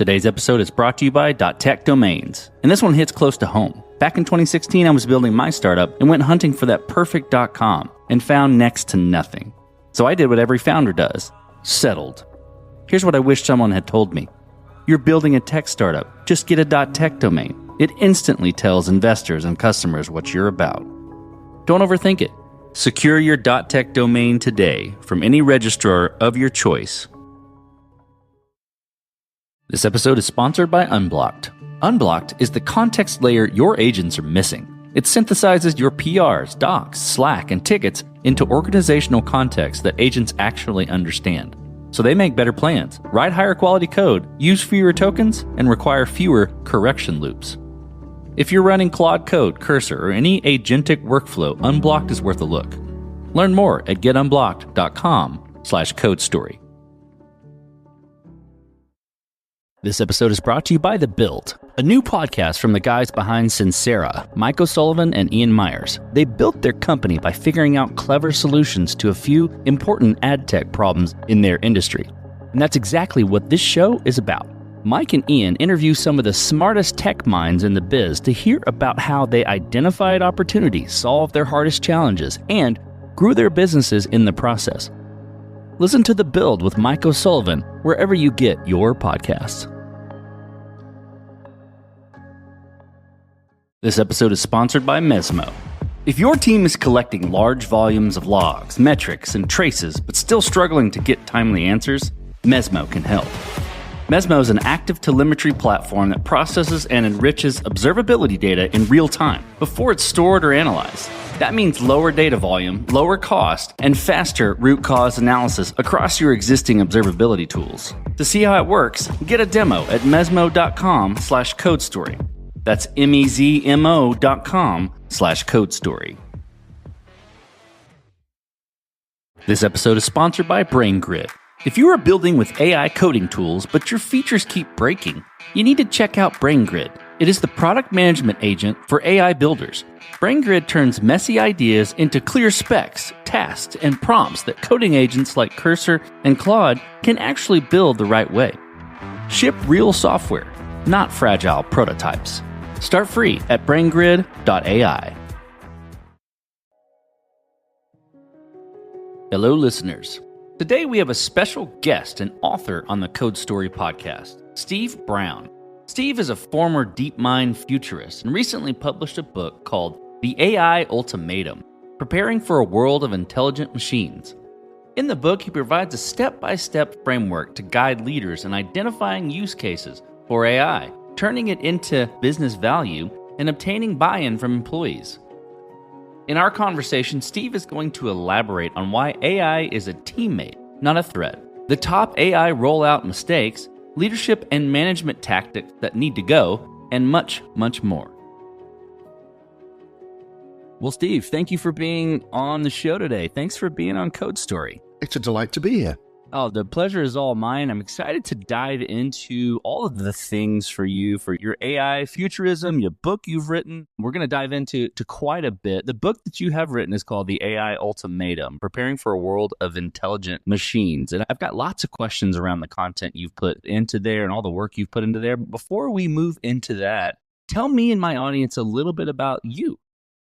Today's episode is brought to you by .tech domains, and this one hits close to home. Back in 2016, I was building my startup and went hunting for that perfect .com and found next to nothing. So I did what every founder does, settled. Here's what I wish someone had told me. You're building a tech startup, just get a .tech domain. It instantly tells investors and customers what you're about. Don't overthink it. Secure your .tech domain today from any registrar of your choice. This episode is sponsored by Unblocked. Unblocked is the context layer your agents are missing. It synthesizes your PRs, docs, Slack, and tickets into organizational context that agents actually understand. So they make better plans, write higher quality code, use fewer tokens, and require fewer correction loops. If you're running Claude Code, Cursor, or any agentic workflow, Unblocked is worth a look. Learn more at getunblocked.com/codestory. This episode is brought to you by The Build, a new podcast from the guys behind Sincera, Mike O'Sullivan and Ian Myers. They built their company by figuring out clever solutions to a few important ad tech problems in their industry. And that's exactly what this show is about. Mike and Ian interview some of the smartest tech minds in the biz to hear about how they identified opportunities, solved their hardest challenges, and grew their businesses in the process. Listen to The Build with Mike O'Sullivan wherever you get your podcasts. This episode is sponsored by Mesmo. If your team is collecting large volumes of logs, metrics, and traces, but still struggling to get timely answers, Mesmo can help. Mesmo is an active telemetry platform that processes and enriches observability data in real time before it's stored or analyzed. That means lower data volume, lower cost, and faster root cause analysis across your existing observability tools. To see how it works, get a demo at mesmo.com/codestory. That's MEZMO.com/codestory. This episode is sponsored by BrainGrid. If you are building with AI coding tools, but your features keep breaking, you need to check out BrainGrid. It is the product management agent for AI builders. BrainGrid turns messy ideas into clear specs, tasks, and prompts that coding agents like Cursor and Claude can actually build the right way. Ship real software, not fragile prototypes. Start free at braingrid.ai. Hello, listeners. Today we have a special guest and author on the Code Story podcast, Steve Brown. Steve is a former DeepMind futurist and recently published a book called The AI Ultimatum, Preparing for a World of Intelligent Machines. In the book, he provides a step-by-step framework to guide leaders in identifying use cases for AI, turning it into business value, and obtaining buy-in from employees. In our conversation, Steve is going to elaborate on why AI is a teammate, not a threat, the top AI rollout mistakes, leadership and management tactics that need to go, and much, much more. Well, Steve, thank you for being on the show today. Thanks for being on Code Story. It's a delight to be here. Oh, the pleasure is all mine. I'm excited to dive into all of the things for you, for your AI futurism, your book you've written. We're going to dive into quite a bit. The book that you have written is called The AI Ultimatum, Preparing for a World of Intelligent Machines. And I've got lots of questions around the content you've put into there and all the work you've put into there. Before we move into that, tell me and my audience a little bit about you.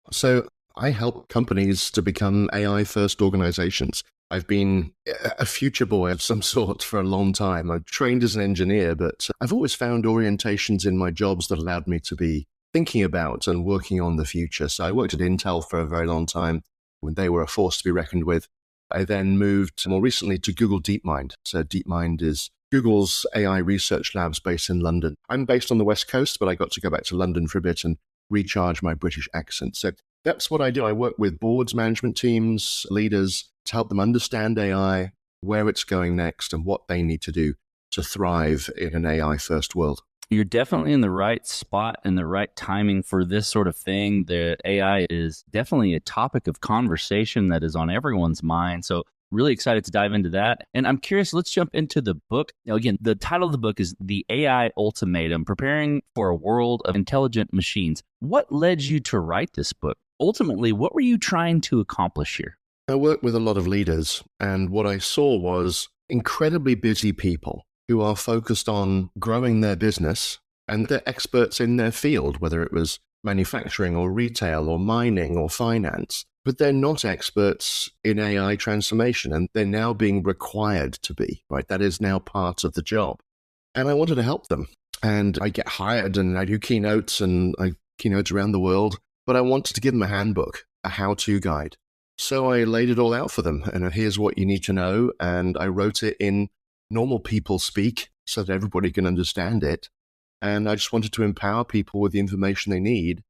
So I help companies to become AI-first organizations. I've been a future boy of some sort for a long time. I trained as an engineer, but I've always found orientations in my jobs that allowed me to be thinking about and working on the future. So I worked at Intel for a very long time when they were a force to be reckoned with. I then moved more recently to Google DeepMind. So DeepMind is Google's AI research labs based in London. I'm based on the West Coast, but I got to go back to London for a bit and recharge my British accent. So that's what I do. I work with boards, management teams, leaders to help them understand AI, where it's going next, and what they need to do to thrive in an AI-first world. You're definitely in the right spot and the right timing for this sort of thing. The AI is definitely a topic of conversation that is on everyone's mind. So really excited to dive into that. And I'm curious, let's jump into the book. Now, again, the title of the book is The AI Ultimatum, Preparing for a World of Intelligent Machines. What led you to write this book? Ultimately, what were you trying to accomplish here? I worked with a lot of leaders, and what I saw was incredibly busy people who are focused on growing their business, and they're experts in their field, whether it was manufacturing or retail or mining or finance, but they're not experts in AI transformation, and they're now being required to be, right? That is now part of the job. And I wanted to help them. And I get hired and I do keynotes and I keynotes around the world, but I wanted to give them a handbook, a how-to guide. So I laid it all out for them. And here's what you need to know. And I wrote it in normal people speak so that everybody can understand it. And I just wanted to empower people with the information they need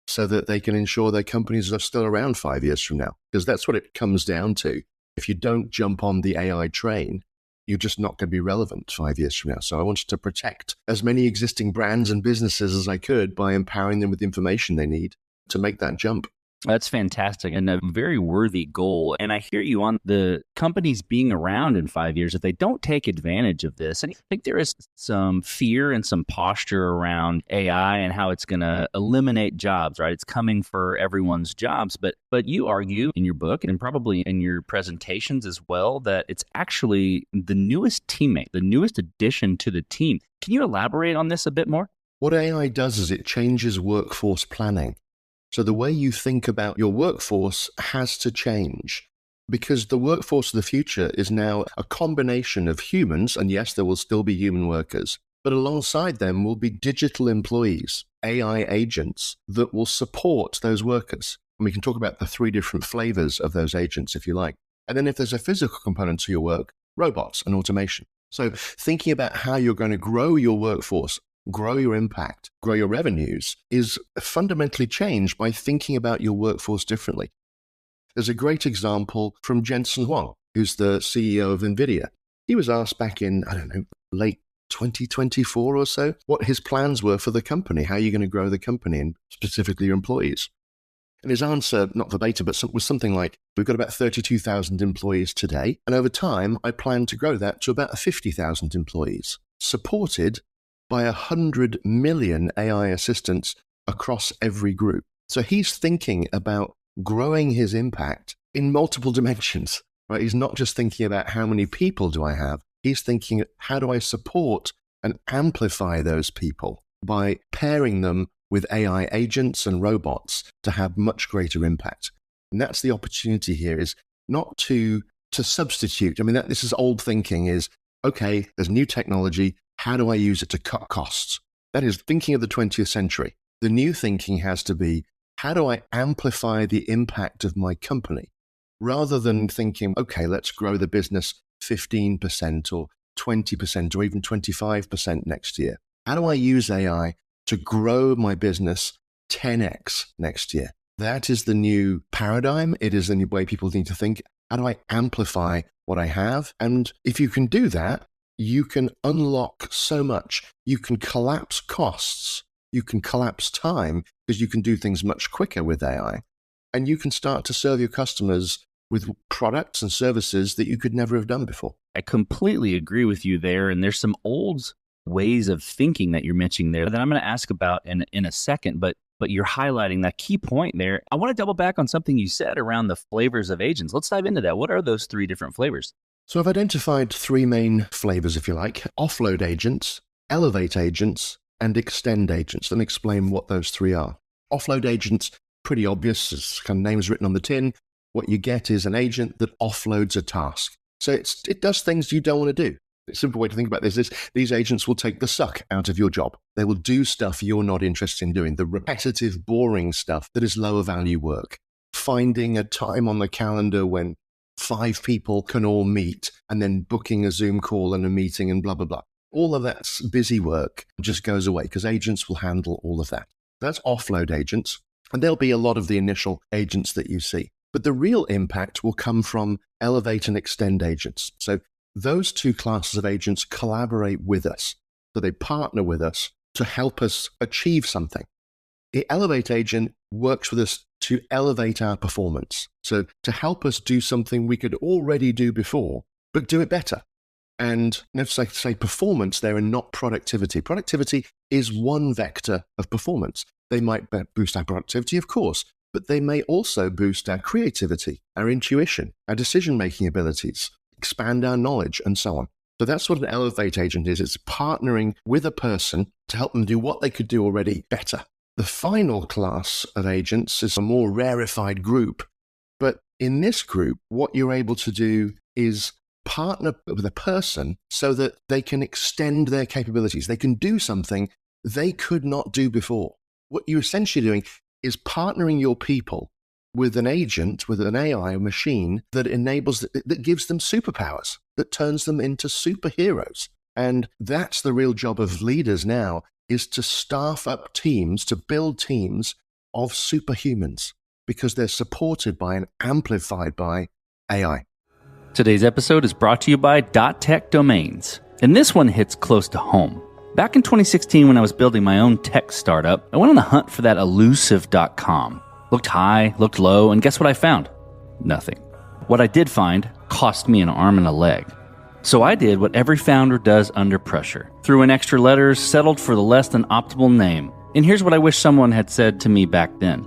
so that they can ensure their companies are still around 5 years from now. Because that's what it comes down to. If you don't jump on the AI train, you're just not going to be relevant 5 years from now. So I wanted to protect as many existing brands and businesses as I could by empowering them with the information they need to make that jump. That's fantastic and a very worthy goal. And I hear you on the companies being around in 5 years if they don't take advantage of this. And I think there is some fear and some posture around AI and how it's going to eliminate jobs, right? It's coming for everyone's jobs. But you argue in your book and probably in your presentations as well that it's actually the newest teammate, the newest addition to the team. Can you elaborate on this a bit more? What AI does is it changes workforce planning. So the way you think about your workforce has to change because the workforce of the future is now a combination of humans, and yes, there will still be human workers, but alongside them will be digital employees, AI agents that will support those workers. And we can talk about the 3 different flavors of those agents if you like. And then if there's a physical component to your work, robots and automation. So thinking about how you're going to grow your workforce, grow your impact, grow your revenues is fundamentally changed by thinking about your workforce differently. There's a great example from Jensen Huang, who's the CEO of NVIDIA. He was asked back in, late 2024 or so, what his plans were for the company, how you're going to grow the company and specifically your employees. And his answer, not verbatim, but was something like, we've got about 32,000 employees today, and over time, I plan to grow that to about 50,000 employees, supported by 100 million AI assistants across every group. So he's thinking about growing his impact in multiple dimensions, right? He's not just thinking about how many people do I have. He's thinking, how do I support and amplify those people by pairing them with AI agents and robots to have much greater impact? And that's the opportunity here, is not to substitute. I mean, this is old thinking is, okay, there's new technology. How do I use it to cut costs? That is thinking of the 20th century. The new thinking has to be, how do I amplify the impact of my company? Rather than thinking, okay, let's grow the business 15% or 20% or even 25% next year. How do I use AI to grow my business 10x next year? That is the new paradigm. It is the new way people need to think. How do I amplify what I have? And if you can do that, you can unlock so much. You can collapse costs. You can collapse time because you can do things much quicker with AI. And you can start to serve your customers with products and services that you could never have done before. I completely agree with you there. And there's some old ways of thinking that you're mentioning there that I'm going to ask about in a second. But you're highlighting that key point there. I want to double back on something you said around the flavors of agents. Let's dive into that. What are those 3 different flavors? So I've identified 3 main flavors, if you like: offload agents, elevate agents, and extend agents. Let me explain what those 3 are. Offload agents, pretty obvious, as kind of name's written on the tin. What you get is an agent that offloads a task. So it does things you don't want to do. A simple way to think about this is these agents will take the suck out of your job. They will do stuff you're not interested in doing, the repetitive, boring stuff that is lower value work. Finding a time on the calendar when 5 people can all meet, and then booking a Zoom call and a meeting and blah, blah, blah. All of that's busy work just goes away because agents will handle all of that. That's offload agents, and there'll be a lot of the initial agents that you see. But the real impact will come from elevate and extend agents. So those 2 classes of agents collaborate with us. So they partner with us to help us achieve something. The elevate agent works with us to elevate our performance. So to help us do something we could already do before, but do it better. And let's say performance there and not productivity. Productivity is one vector of performance. They might boost our productivity, of course, but they may also boost our creativity, our intuition, our decision-making abilities, expand our knowledge, and so on. So that's what an Elevate agent is. It's partnering with a person to help them do what they could do already better. The final class of agents is a more rarefied group. But in this group, what you're able to do is partner with a person so that they can extend their capabilities. They can do something they could not do before. What you're essentially doing is partnering your people with an agent, with an AI, a machine that that gives them superpowers, that turns them into superheroes. And that's the real job of leaders now, is to staff up teams, to build teams of superhumans, because they're supported by and amplified by AI. Today's episode is brought to you by .tech Domains, and this one hits close to home. Back in 2016, when I was building my own tech startup, I went on the hunt for that elusive .com. Looked high, looked low, and guess what I found? Nothing. What I did find cost me an arm and a leg. So I did what every founder does under pressure. Threw in extra letters, settled for the less than optimal name. And here's what I wish someone had said to me back then.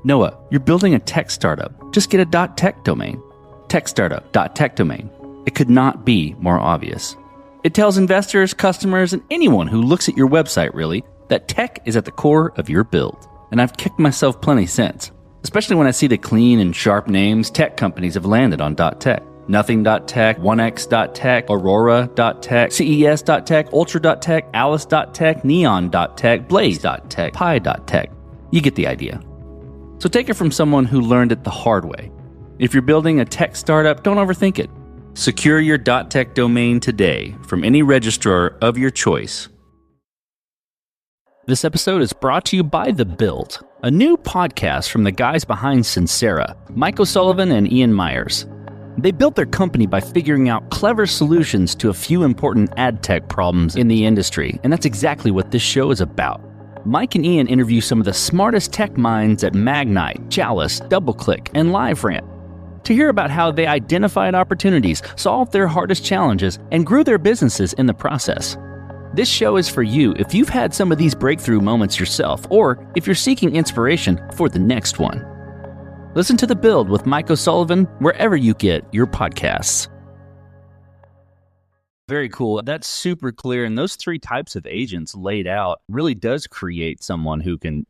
Noah, you're building a tech startup. Just get a .tech domain. Tech startup, .tech domain. It could not be more obvious. It tells investors, customers, and anyone who looks at your website, really, that tech is at the core of your build. And I've kicked myself plenty since, especially when I see the clean and sharp names tech companies have landed on .tech. Nothing.tech, 1x.tech, Aurora.tech, CES.tech, Ultra.tech, Alice.tech, Neon.tech, Blaze.tech, Pi.tech. You get the idea. So take it from someone who learned it the hard way. If you're building a tech startup, don't overthink it. Secure your .tech domain today from any registrar of your choice. This episode is brought to you by The Build, a new podcast from the guys behind Sincera, Mike O'Sullivan and Ian Myers. They built their company by figuring out clever solutions to a few important ad tech problems in the industry, and that's exactly what this show is about. Mike and Ian interview some of the smartest tech minds at Magnite, Chalice, DoubleClick, and LiveRamp to hear about how they identified opportunities, solved their hardest challenges, and grew their businesses in the process. This show is for you if you've had some of these breakthrough moments yourself, or if you're seeking inspiration for the next one. Listen to The Build with Mike O'Sullivan wherever you get your podcasts. Very cool. That's super clear. And those three types of agents laid out really does create someone who can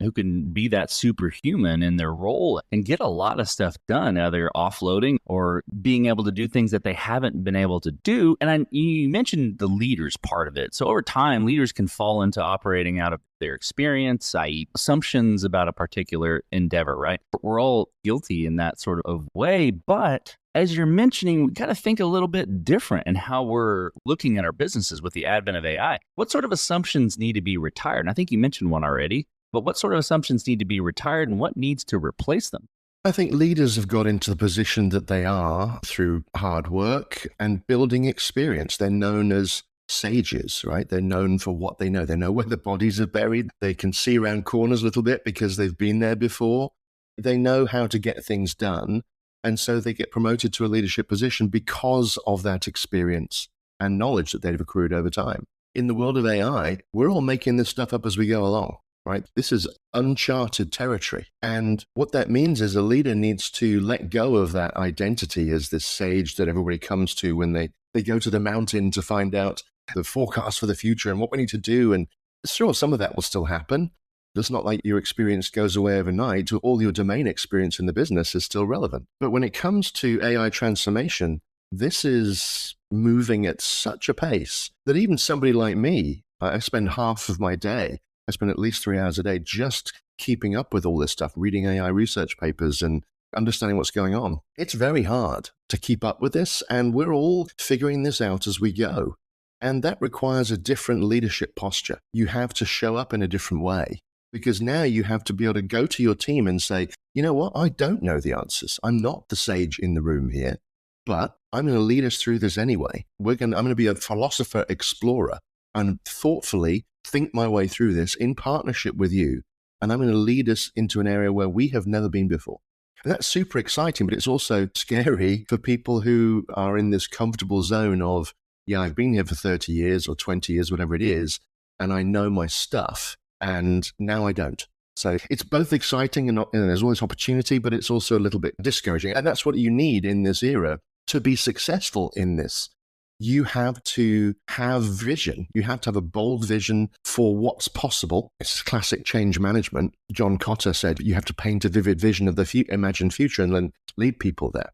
be that superhuman in their role and get a lot of stuff done, either offloading or being able to do things that they haven't been able to do. And you mentioned the leaders part of it. So over time, leaders can fall into operating out of their experience, i.e. assumptions about a particular endeavor, right? We're all guilty in that sort of way, but as you're mentioning, we got to think a little bit different in how we're looking at our businesses with the advent of AI. What sort of assumptions need to be retired? And I think you mentioned one already, but what sort of assumptions need to be retired and what needs to replace them? I think leaders have got into the position that they are through hard work and building experience. They're known as sages, right? They're known for what they know. They know where the bodies are buried. They can see around corners a little bit because they've been there before. They know how to get things done. And so they get promoted to a leadership position because of that experience and knowledge that they've accrued over time. In the world of AI, we're all making this stuff up as we go along, right? This is uncharted territory. And what that means is a leader needs to let go of that identity as this sage that everybody comes to when they go to the mountain to find out the forecast for the future and what we need to do. And sure, some of that will still happen. It's not like your experience goes away overnight. All your domain experience in the business is still relevant. But when it comes to AI transformation, this is moving at such a pace that even somebody like me, I spend half of my day, I spend at least 3 hours a day just keeping up with all this stuff, reading AI research papers and understanding what's going on. It's very hard to keep up with this, and we're all figuring this out as we go. And that requires a different leadership posture. You have to show up in a different way. Because now you have to be able to go to your team and say, you know what, I don't know the answers. I'm not the sage in the room here, but I'm going to lead us through this anyway. I'm going to be a philosopher explorer and thoughtfully think my way through this in partnership with you. And I'm going to lead us into an area where we have never been before. And that's super exciting, but it's also scary for people who are in this comfortable zone of, yeah, I've been here for 30 years or 20 years, whatever it is, and I know my stuff. And now I don't. So it's both exciting and there's always opportunity, but it's also a little bit discouraging. And that's what you need in this era to be successful in this. you have to have vision. You have to have a bold vision for what's possible. It's classic change management. John Cotter said you have to paint a vivid vision of the imagined future and then lead people there.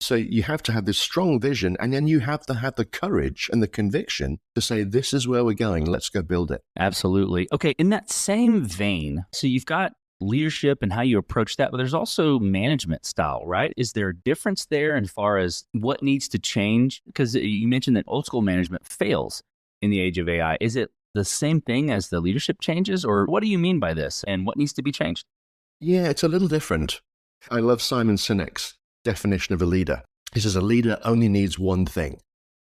So you have to have this strong vision, and then you have to have the courage and the conviction to say, this is where we're going. Let's go build it. Absolutely. Okay, in that same vein, so you've got leadership and how you approach that, but there's also management style, right? Is there a difference there as far as what needs to change? Because you mentioned that old school management fails in the age of AI. Is it the same thing as the leadership changes, or what do you mean by this, and what needs to be changed? Yeah, it's a little different. I love Simon Sinek's definition of a leader. He says a leader only needs one thing: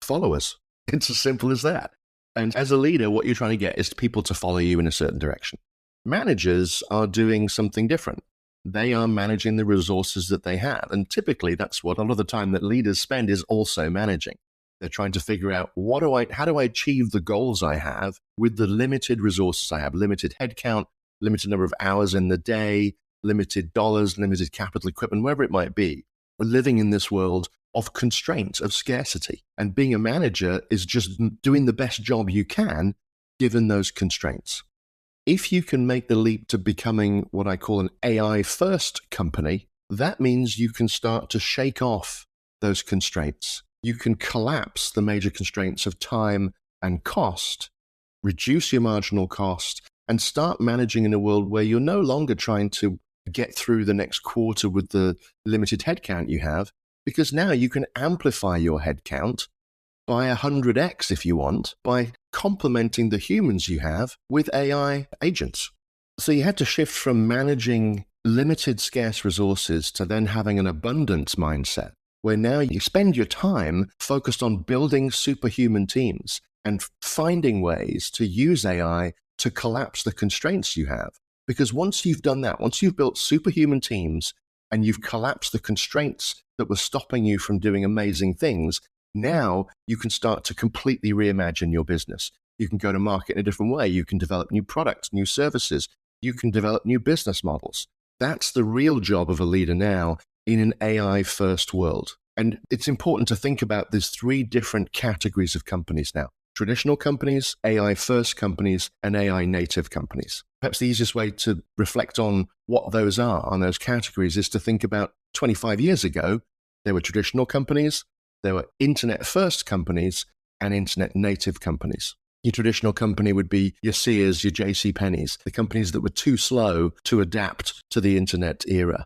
followers. It's as simple as that. And as a leader, what you're trying to get is people to follow you in a certain direction. Managers are doing something different. They are managing the resources that they have. And typically that's what a lot of the time that leaders spend is also managing. They're trying to figure out how do I achieve the goals I have with the limited resources I have, limited headcount, limited number of hours in the day, limited dollars, limited capital equipment, wherever it might be. We're living in this world of constraint, of scarcity. And being a manager is just doing the best job you can given those constraints. If you can make the leap to becoming what I call an AI-first company, that means you can start to shake off those constraints. You can collapse the major constraints of time and cost, reduce your marginal cost, and start managing in a world where you're no longer trying to get through the next quarter with the limited headcount you have, because now you can amplify your headcount by 100x if you want, by complementing the humans you have with AI agents. So you had to shift from managing limited scarce resources to then having an abundance mindset, where now you spend your time focused on building superhuman teams and finding ways to use AI to collapse the constraints you have. Because once you've done that, once you've built superhuman teams and you've collapsed the constraints that were stopping you from doing amazing things, now you can start to completely reimagine your business. You can go to market in a different way. You can develop new products, new services. You can develop new business models. That's the real job of a leader now in an AI-first world. And it's important to think about these three different categories of companies now: traditional companies, AI-first companies, and AI-native companies. Perhaps the easiest way to reflect on what those are, on those categories, is to think about 25 years ago, there were traditional companies, there were internet-first companies, and internet-native companies. Your traditional company would be your Sears, your JCPenney's, the companies that were too slow to adapt to the internet era.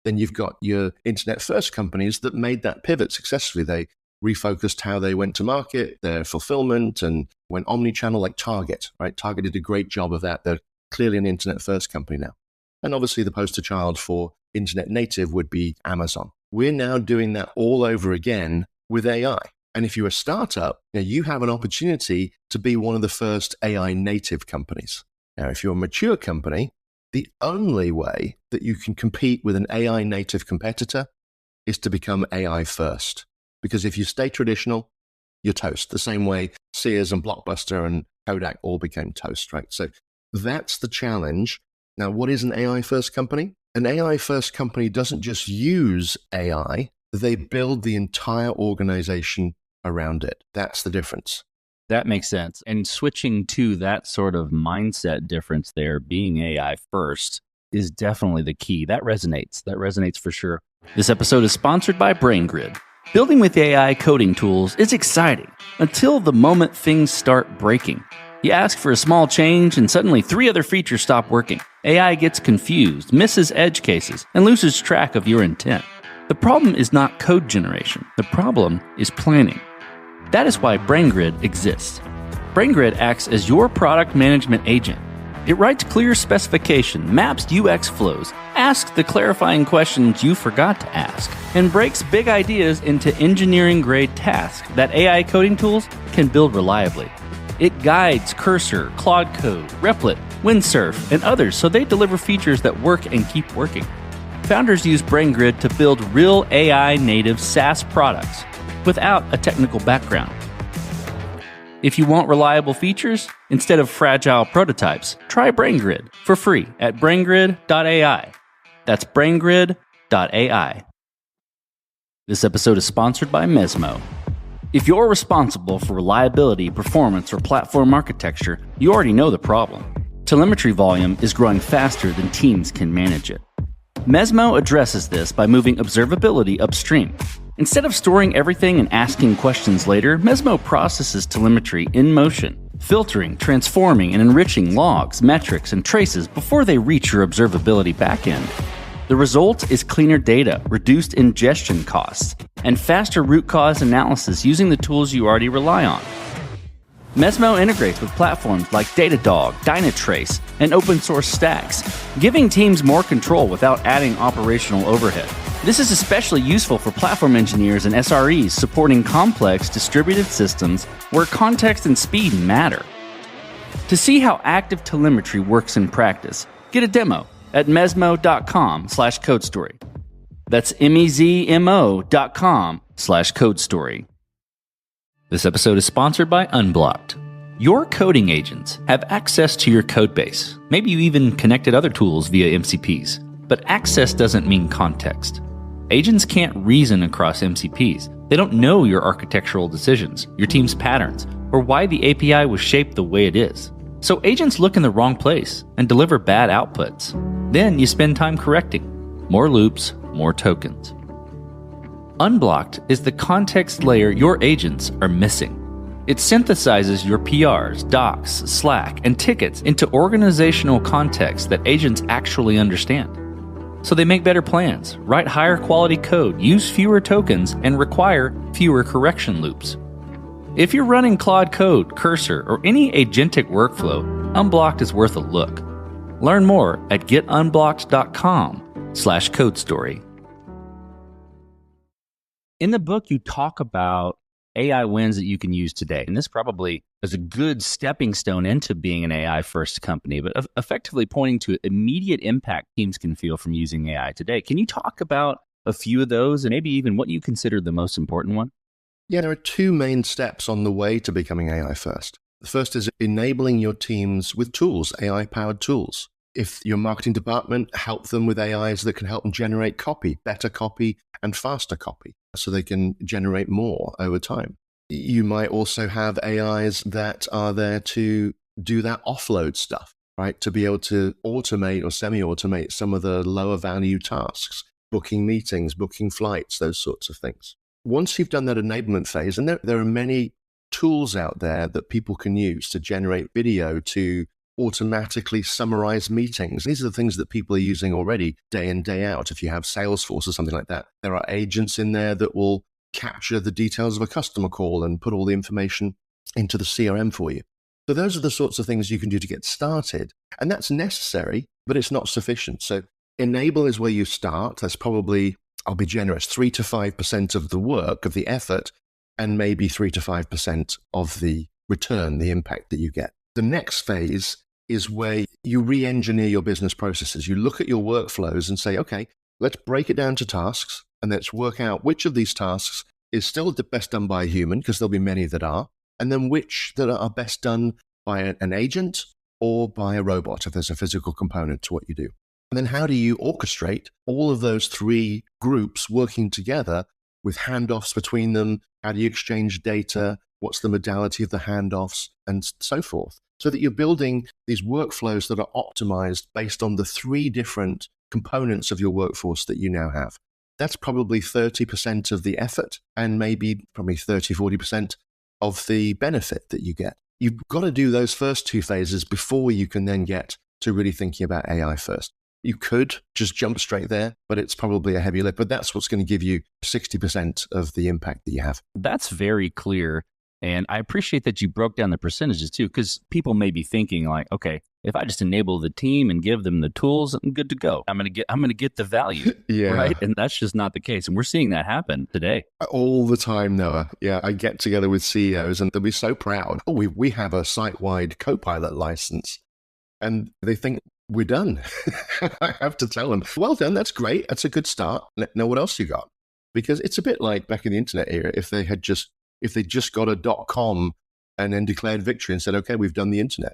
Then you've got your internet-first companies that made that pivot successfully. They refocused how they went to market, their fulfillment, and went omni-channel, like Target, right? Target did a great job of that. They're clearly an internet-first company now. And obviously the poster child for internet native would be Amazon. We're now doing that all over again with AI. And if you're a startup, you have an opportunity to be one of the first AI native companies. Now, if you're a mature company, the only way that you can compete with an AI native competitor is to become AI first. Because if you stay traditional, you're toast. The same way Sears and Blockbuster and Kodak all became toast, right? So that's the challenge. Now, what is an AI first company? An AI first company doesn't just use AI, they build the entire organization around it. That's the difference. That makes sense. And switching to that sort of mindset difference there, being AI first, is definitely the key. That resonates. That resonates for sure. This episode is sponsored by BrainGrid. Building with AI coding tools is exciting until the moment things start breaking. You ask for a small change and suddenly 3 other features stop working. AI gets confused, misses edge cases, and loses track of your intent. The problem is not code generation. The problem is planning. That is why BrainGrid exists. BrainGrid acts as your product management agent. It writes clear specification, maps UX flows, asks the clarifying questions you forgot to ask, and breaks big ideas into engineering-grade tasks that AI coding tools can build reliably. It guides Cursor, Claude Code, Replit, Windsurf, and others so they deliver features that work and keep working. Founders use BrainGrid to build real AI-native SaaS products without a technical background. If you want reliable features instead of fragile prototypes, try BrainGrid for free at braingrid.ai. That's braingrid.ai. This episode is sponsored by Mesmo. If you're responsible for reliability, performance, or platform architecture, you already know the problem. Telemetry volume is growing faster than teams can manage it. Mesmo addresses this by moving observability upstream. Instead of storing everything and asking questions later, Mesmo processes telemetry in motion, filtering, transforming, and enriching logs, metrics, and traces before they reach your observability backend. The result is cleaner data, reduced ingestion costs, and faster root cause analysis using the tools you already rely on. Mesmo integrates with platforms like Datadog, Dynatrace, and open source stacks, giving teams more control without adding operational overhead. This is especially useful for platform engineers and SREs supporting complex distributed systems where context and speed matter. To see how active telemetry works in practice, get a demo at mesmo.com/codestory. That's MEZMO.com/codestory. This episode is sponsored by Unblocked. Your coding agents have access to your code base. Maybe you even connected other tools via MCPs. But access doesn't mean context. Agents can't reason across MCPs. They don't know your architectural decisions, your team's patterns, or why the API was shaped the way it is. So agents look in the wrong place and deliver bad outputs. Then you spend time correcting. More loops, more tokens. Unblocked is the context layer your agents are missing. It synthesizes your PRs, docs, Slack, and tickets into organizational context that agents actually understand. So they make better plans, write higher quality code, use fewer tokens, and require fewer correction loops. If you're running Claude Code, Cursor, or any agentic workflow, Unblocked is worth a look. Learn more at getunblocked.com/codestory. In the book, you talk about AI wins that you can use today. And this probably is a good stepping stone into being an AI-first company, but effectively pointing to immediate impact teams can feel from using AI today. Can you talk about a few of those and maybe even what you consider the most important one? Yeah, there are two main steps on the way to becoming AI first. The first is enabling your teams with tools, AI-powered tools. If your marketing department, help them with AIs that can help them generate copy, better copy, and faster copy, so they can generate more over time. You might also have AIs that are there to do that offload stuff, right? To be able to automate or semi-automate some of the lower value tasks, booking meetings, booking flights, those sorts of things. Once you've done that enablement phase, and there are many tools out there that people can use to generate video, to automatically summarize meetings. These are the things that people are using already day in, day out. If you have Salesforce or something like that, there are agents in there that will capture the details of a customer call and put all the information into the CRM for you. So those are the sorts of things you can do to get started. And that's necessary, but it's not sufficient. So enable is where you start. That's probably, I'll be generous, 3 to 5% of the work, of the effort, and maybe 3 to 5% of the return, the impact that you get. The next phase is where you re-engineer your business processes. You look at your workflows and say, okay, let's break it down to tasks and let's work out which of these tasks is still the best done by a human, because there'll be many that are, and then which that are best done by an agent or by a robot, if there's a physical component to what you do. And then how do you orchestrate all of those three groups working together with handoffs between them? How do you exchange data? What's the modality of the handoffs, and so forth? So that you're building these workflows that are optimized based on the three different components of your workforce that you now have. That's probably 30% of the effort and maybe probably 30, 40% of the benefit that you get. You've got to do those first two phases before you can then get to really thinking about AI first. You could just jump straight there, but it's probably a heavy lift. But that's what's going to give you 60% of the impact that you have. That's very clear. And I appreciate that you broke down the percentages too, because people may be thinking like, okay, if I just enable the team and give them the tools, I'm good to go. I'm going to get the value, Yeah. Right? And that's just not the case. And we're seeing that happen today. All the time, Noah. Yeah, I get together with CEOs and they'll be so proud. Oh, we have a site-wide Copilot license. And they think we're done. I have to tell them, well done, that's great. That's a good start. Now what else you got? Because it's a bit like back in the internet era, if they just got a .com and then declared victory and said, okay, we've done the internet.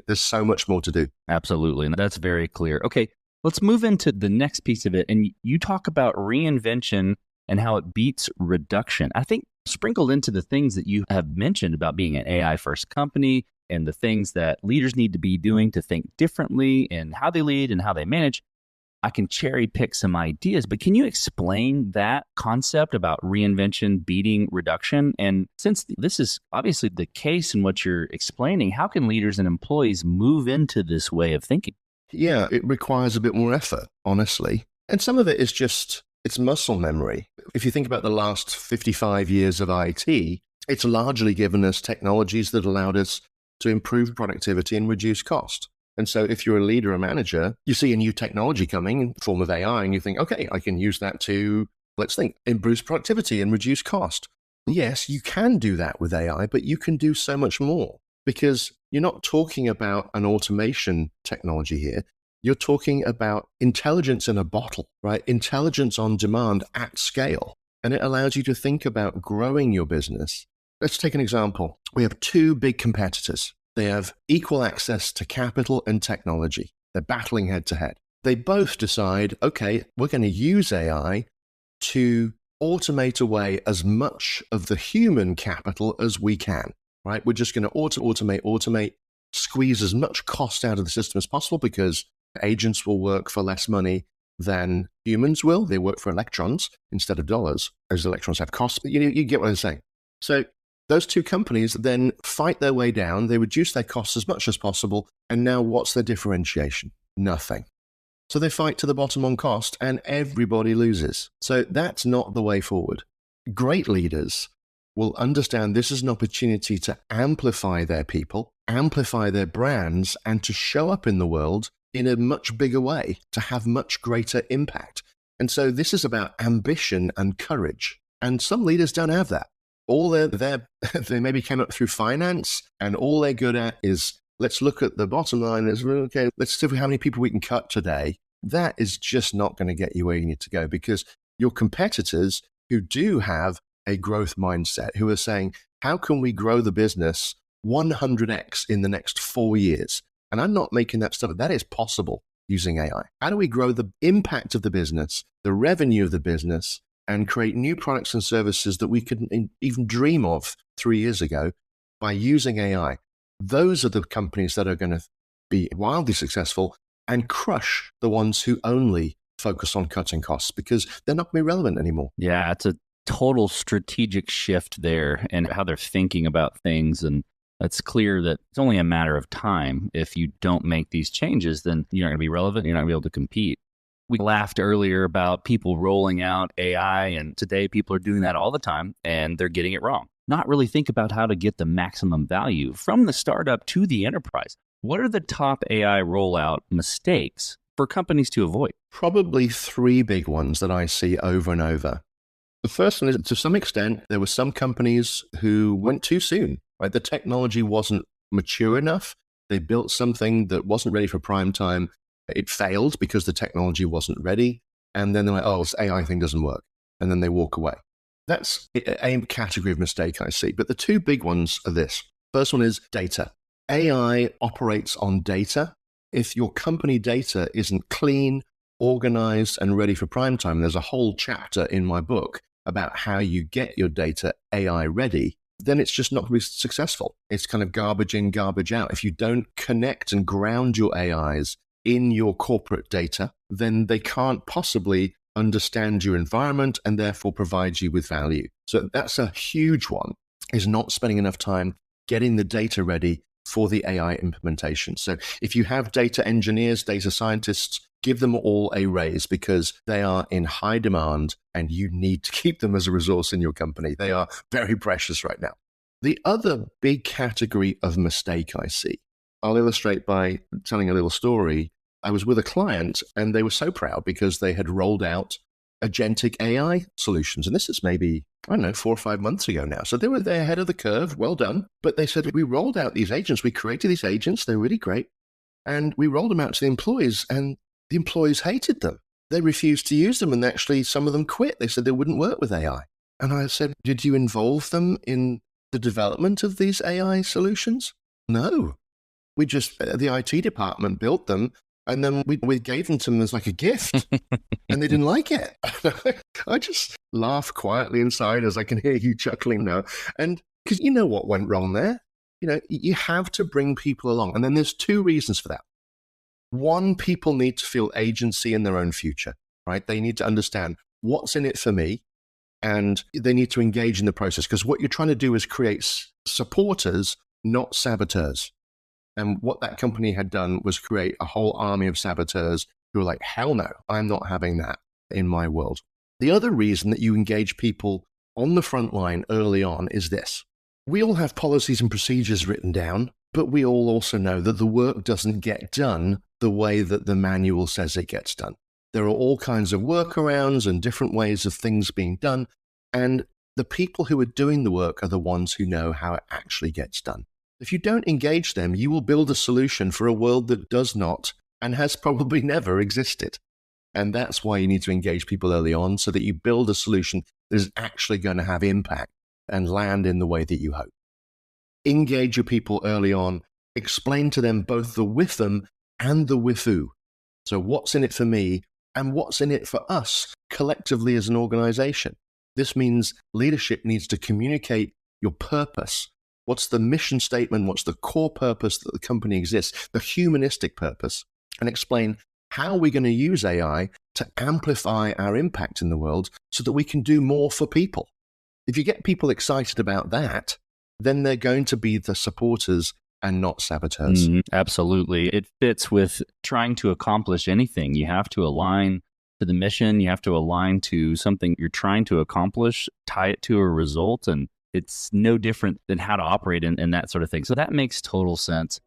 There's so much more to do. Absolutely. And that's very clear. Okay, let's move into the next piece of it. And you talk about reinvention and how it beats reduction. I think sprinkled into the things that you have mentioned about being an AI first company and the things that leaders need to be doing to think differently in how they lead and how they manage, I can cherry pick some ideas, but can you explain that concept about reinvention beating reduction? And since this is obviously the case in what you're explaining, how can leaders and employees move into this way of thinking? Yeah, it requires a bit more effort, honestly. And some of it is just, it's muscle memory. If you think about the last 55 years of IT, it's largely given us technologies that allowed us to improve productivity and reduce cost. And so if you're a leader or manager, you see a new technology coming in the form of AI and you think, okay, I can use that to, let's think, improve productivity and reduce cost. Yes, you can do that with AI, but you can do so much more because you're not talking about an automation technology here. You're talking about intelligence in a bottle, right? Intelligence on demand at scale. And it allows you to think about growing your business. Let's take an example. We have two big competitors. They have equal access to capital and technology. They're battling head to head. They both decide, okay, we're going to use AI to automate away as much of the human capital as we can, right? We're just going to automate, squeeze as much cost out of the system as possible because agents will work for less money than humans will. They work for electrons instead of dollars, as electrons have costs. But you get what I'm saying. So those two companies then fight their way down. They reduce their costs as much as possible. And now what's their differentiation? Nothing. So they fight to the bottom on cost and everybody loses. So that's not the way forward. Great leaders will understand this is an opportunity to amplify their people, amplify their brands, and to show up in the world in a much bigger way, to have much greater impact. And so this is about ambition and courage. And some leaders don't have that. All they maybe came up through finance, and all they're good at is let's look at the bottom line. Okay, let's see how many people we can cut today. That is just not going to get you where you need to go because your competitors who do have a growth mindset, who are saying, how can we grow the business 100x in the next 4 years? And I'm not making that stuff. That is possible using AI. How do we grow the impact of the business, the revenue of the business, and create new products and services that we couldn't even dream of 3 years ago by using AI? Those are the companies that are going to be wildly successful and crush the ones who only focus on cutting costs because they're not going to be relevant anymore. Yeah, it's a total strategic shift there and how they're thinking about things. And it's clear that it's only a matter of time. If you don't make these changes, then you're not going to be relevant. You're not going to be able to compete. We laughed earlier about people rolling out AI, and today people are doing that all the time, and they're getting it wrong. Not really think about how to get the maximum value from the startup to the enterprise. What are the top AI rollout mistakes for companies to avoid? Probably three big ones that I see over and over. The first one is, to some extent, there were some companies who went too soon, right? The technology wasn't mature enough. They built something that wasn't ready for prime time. It failed because the technology wasn't ready. And then they're like, oh, this AI thing doesn't work. And then they walk away. That's a category of mistake I see. But the two big ones are this. First one is data. AI operates on data. If your company data isn't clean, organized, and ready for prime time, there's a whole chapter in my book about how you get your data AI ready, then it's just not going to be successful. It's kind of garbage in, garbage out. If you don't connect and ground your AIs in your corporate data, then they can't possibly understand your environment and therefore provide you with value. So that's a huge one, is not spending enough time getting the data ready for the AI implementation. So if you have data engineers, data scientists, give them all a raise because they are in high demand and you need to keep them as a resource in your company. They are very precious right now. The other big category of mistake I see, I'll illustrate by telling a little story. I was with a client and they were so proud because they had rolled out agentic AI solutions. And this is maybe, 4 or 5 months ago now. So they were there ahead of the curve. Well done. But they said, we rolled out these agents. We created these agents. They're really great. And we rolled them out to the employees and the employees hated them. They refused to use them. And actually, some of them quit. They said they wouldn't work with AI. And I said, did you involve them in the development of these AI solutions? No. The IT department built them. And then we gave them to them as like a gift, and they didn't like it. I just laugh quietly inside as I can hear you chuckling now. And because you know what went wrong there. You have to bring people along. And then there's two reasons for that. One, people need to feel agency in their own future, right? They need to understand what's in it for me, and they need to engage in the process, because what you're trying to do is create supporters, not saboteurs. And what that company had done was create a whole army of saboteurs who were like, hell no, I'm not having that in my world. The other reason that you engage people on the front line early on is this. We all have policies and procedures written down, but we all also know that the work doesn't get done the way that the manual says it gets done. There are all kinds of workarounds and different ways of things being done, and the people who are doing the work are the ones who know how it actually gets done. If you don't engage them, you will build a solution for a world that does not and has probably never existed. And that's why you need to engage people early on, so that you build a solution that is actually going to have impact and land in the way that you hope. Engage your people early on. Explain to them both the with them and the with who. So what's in it for me and what's in it for us collectively as an organization? This means leadership needs to communicate your purpose. What's the mission statement? What's the core purpose that the company exists? The humanistic purpose. And explain how we're going to use AI to amplify our impact in the world so that we can do more for people. If you get people excited about that, then they're going to be the supporters and not saboteurs. Absolutely. It fits with trying to accomplish anything. You have to align to the mission. You have to align to something you're trying to accomplish, tie it to a result, and it's no different than how to operate in that sort of thing. So that makes total sense.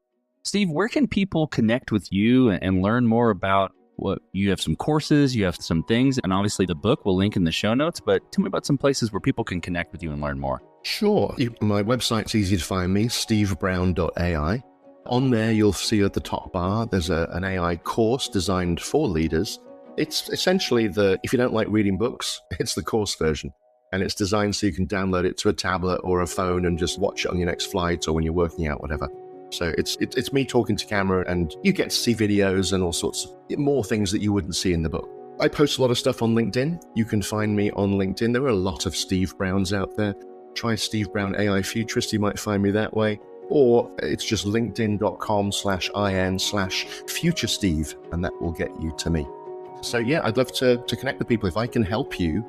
Steve, where can people connect with you and learn more about what you have? Some courses, you have some things, and obviously the book will link in the show notes, but tell me about some places where people can connect with you and learn more. Sure. My website's easy to find me, stevebrown.ai. On there, you'll see at the top bar, there's an AI course designed for leaders. It's essentially if you don't like reading books, it's the course version. And it's designed so you can download it to a tablet or a phone and just watch it on your next flight or when you're working out, whatever. So it's me talking to camera, and you get to see videos and all sorts of more things that you wouldn't see in the book. I post a lot of stuff on LinkedIn. You can find me on LinkedIn. There are a lot of Steve Browns out there. Try Steve Brown AI Futurist. You might find me that way. Or it's just linkedin.com/in/futuresteve, and that will get you to me. So yeah, I'd love to connect with people. If I can help you,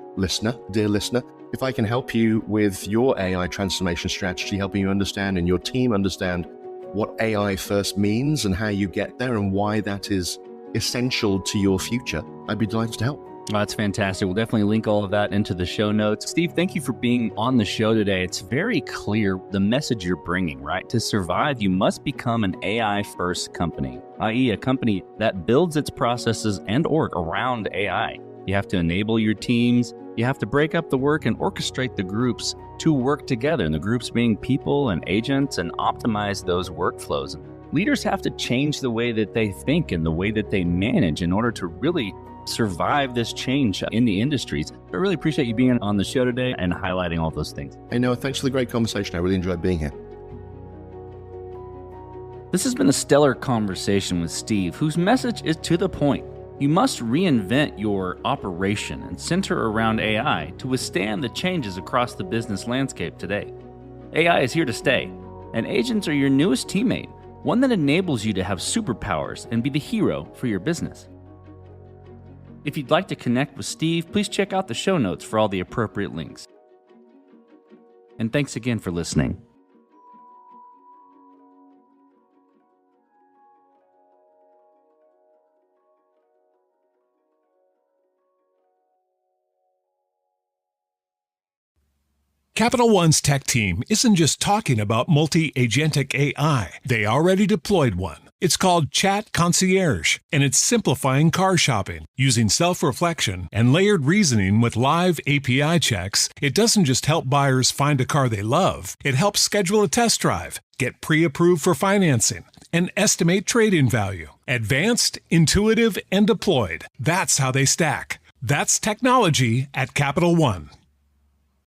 dear listener, if I can help you with your AI transformation strategy, helping you understand and your team understand what AI first means and how you get there and why that is essential to your future, I'd be delighted to help. That's fantastic. We'll definitely link all of that into the show notes. Steve, thank you for being on the show today. It's very clear the message you're bringing, right? To survive, you must become an AI-first company, i.e. a company that builds its processes and org around AI. You have to enable your teams. You have to break up the work and orchestrate the groups to work together, and the groups being people and agents, and optimize those workflows. Leaders have to change the way that they think and the way that they manage in order to really survive this change in the industries. I really appreciate you being on the show today and highlighting all those things. Hey, Noah, thanks for the great conversation. I really enjoyed being here. This has been a stellar conversation with Steve, whose message is to the point. You must reinvent your operation and center around AI to withstand the changes across the business landscape today. AI is here to stay, and agents are your newest teammate, one that enables you to have superpowers and be the hero for your business. If you'd like to connect with Steve, please check out the show notes for all the appropriate links. And thanks again for listening. Capital One's tech team isn't just talking about multi-agentic AI. They already deployed one. It's called Chat Concierge, and it's simplifying car shopping. Using self-reflection and layered reasoning with live API checks, it doesn't just help buyers find a car they love. It helps schedule a test drive, get pre-approved for financing, and estimate trade-in value. Advanced, intuitive, and deployed. That's how they stack. That's technology at Capital One.